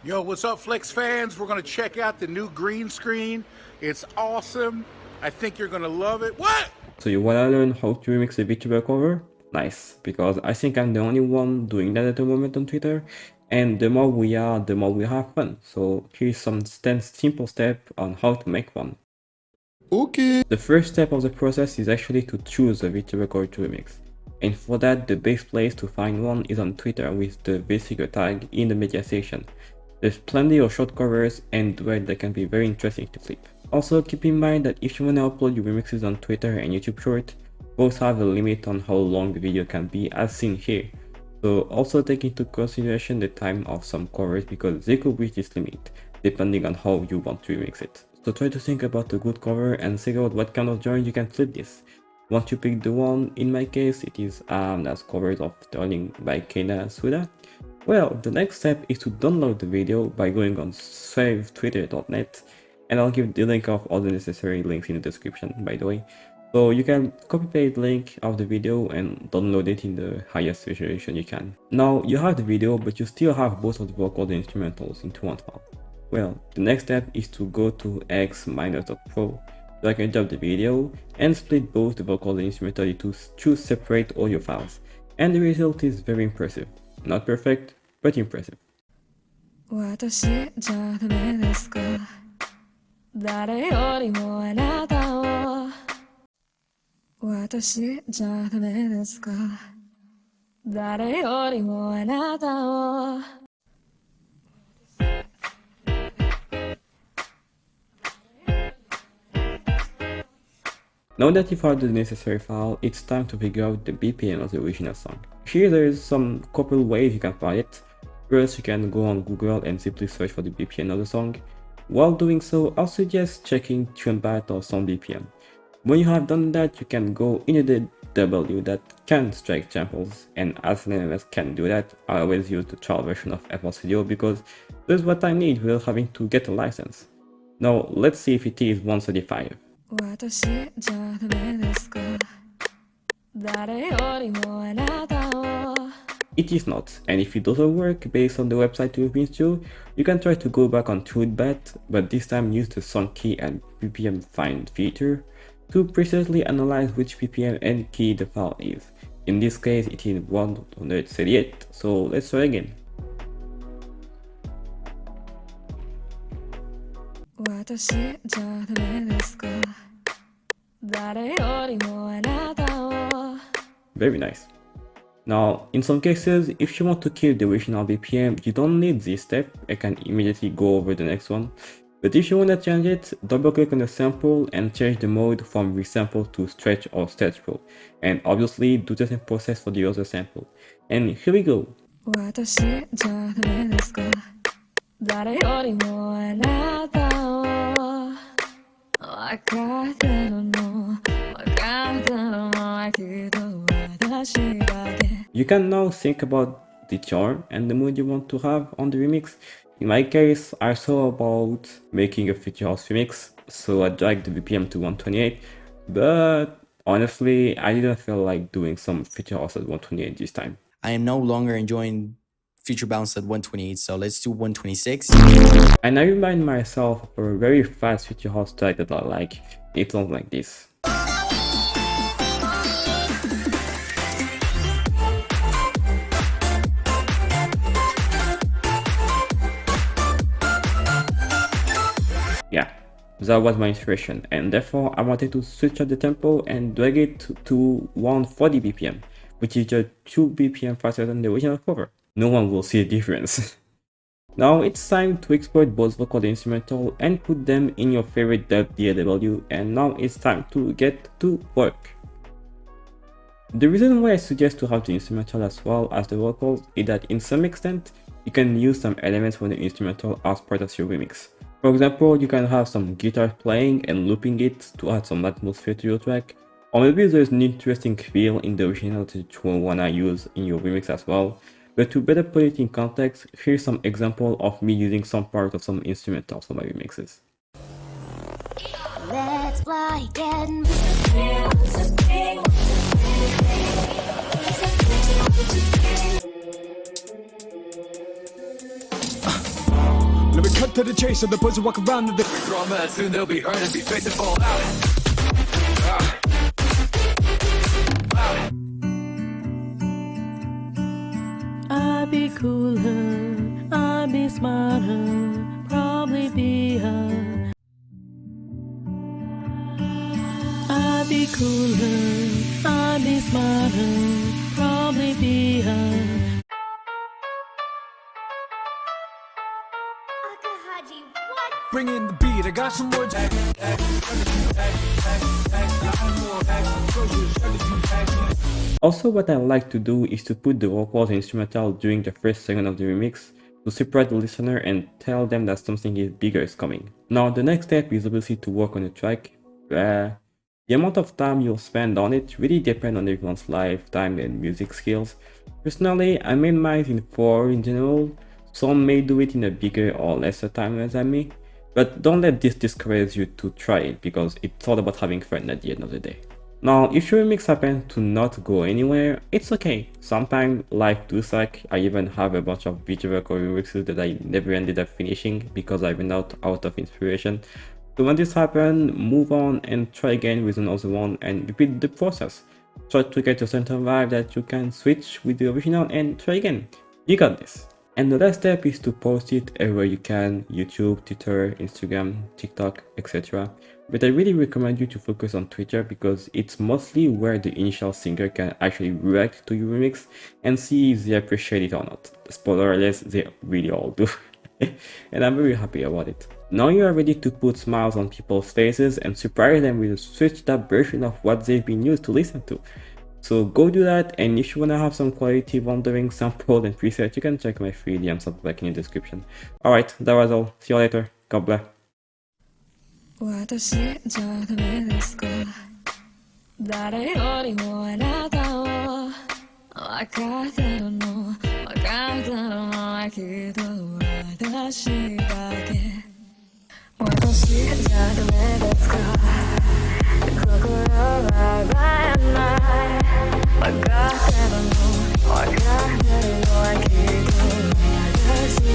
Yo, what's up, Flex fans? We're gonna check out the new green screen. It's awesome. I think you're gonna love it. What? So you wanna learn how to remix a Vtuber cover? Nice, because I think I'm the only one doing that at the moment on Twitter, and the more we are, the more we have fun. So here's some 10 simple steps on how to make one. Okay. The first step of the process is actually to choose a Vtuber cover to remix. And for that, the best place to find one is on Twitter with the Vtuber tag in the media section. There's plenty of short covers and duets that can be very interesting to flip. Also keep in mind that if you wanna upload your remixes on Twitter and YouTube Short, both have a limit on how long the video can be as seen here. So also take into consideration the time of some covers because they could reach this limit, depending on how you want to remix it. So try to think about a good cover and figure out what kind of genre you can flip this. Once you pick the one, in my case it is Aamna's covers of Strumbling by Keina and Suda. Well, the next step is to download the video by going on savetwitter.net, and I'll give the link of all the necessary links in the description, by the way. So you can copy paste the link of the video and download it in the highest resolution you can. Now you have the video, but you still have both of the vocals and instrumentals into one file. Well, the next step is to go to x-.pro, so I can drop the video and split both the vocal and instrumental into two separate audio files, and the result is very impressive. Not perfect, but impressive. 私じゃダメですか誰よりもあなたを私じゃダメですか誰よりもあなたを Now that you've found the necessary file, it's time to figure out the BPM of the original song. Here there is some couple ways you can find it. First, you can go on Google and simply search for the BPM of the song. While doing so, I'll suggest checking TuneBat or Sound BPM. When you have done that, you can go into the W that can strike samples, and as long as can do that, I always use the trial version of FL Studio because that's what I need without having to get a license. Now let's see if it is 135. 私じゃダメですか誰よりもあなたを It is not, and if it doesn't work based on the website you've been to, you can try to go back on TuneBat, but this time use the song key and BPM find feature to precisely analyze which BPM and key the file is. In this case it is 138, so let's try again. 私じゃダメですか誰よりもあなたを Very nice. Now, in some cases, if you want to keep the original BPM, you don't need this step. I can immediately go over the next one. But if you want to change it, double click on the sample and change the mode from resample to stretch or stretch pro. And obviously do the same process for the other sample. And here we go. 私じゃダメですか誰よりもあなたを分かってるの分かってるのはきっと私だけ You can now think about the charm and the mood you want to have on the remix. In my case, I thought about making a future house remix, so I dragged the BPM to 128, but honestly, I didn't feel like doing some future house at 128 this time. I am no longer enjoying future bounce at 128, so let's do 126. And I remind myself of a very fast future house track that I like. It sounds like this. Yeah, that was my inspiration, and therefore I wanted to switch up the tempo and drag it to 140 BPM, which is just 2 BPM faster than the original cover. No one will see a difference. Now it's time to export both vocal and instrumental and put them in your favorite DAW, and now it's time to get to work. The reason why I suggest to have the instrumental as well as the vocals is that in some extent, you can use some elements from the instrumental as part of your remix. For example, you can have some guitar playing and looping it to add some atmosphere to your track, or maybe there's an interesting feel in the original that you wanna use in your remix as well. But to better put it in context, here's some example of me using some part of some instrumentals for my remixes. Let's fly again. cut to the chase, so the boys will walk around to the Drama, and soon they'll be heard and be faced and fall out. I'd be cooler, I'd be smarter, probably be her. I'd be cooler, I'd be smarter, probably be her. Akahaji, what? bring in the beat. I got some more. Also, what I like to do is to put the vocals and instrumental during the first second of the remix to separate the listener and tell them that something bigger is coming. Now, the next step is obviously to work on the track. The amount of time you'll spend on it really depends on everyone's lifetime and music skills. Personally, I made mine in 4 in general. Some may do it in a bigger or lesser time than me, but don't let this discourage you to try it because it's all about having fun at the end of the day. Now, if your remix happens to not go anywhere, it's okay. Sometimes life do suck. I even have a bunch of Vtuber Cover Remixes that I never ended up finishing because I ran out of inspiration. So when this happens, move on and try again with another one and repeat the process. Try to get a certain vibe that you can switch with the original and try again. You got this. And the last step is to post it everywhere you can: YouTube, Twitter, Instagram, TikTok, etc. But I really recommend you to focus on Twitter because it's mostly where the initial singer can actually react to your remix and see if they appreciate it or not. Spoiler alert, they really all do. And I'm very happy about it. Now you are ready to put smiles on people's faces and surprise them with a switched up version of what they've been used to listen to. So go do that, and if you wanna have some quality rendering, sample and preset, you can check my free DMs up back in the description. Alright, that was all. See you later. God bless. 私じゃダメですか誰よりもあなたを分かってるの分かってるのはきっと私だけ私じゃダメですか心が奪えない分かってるの分かってるのはきっと私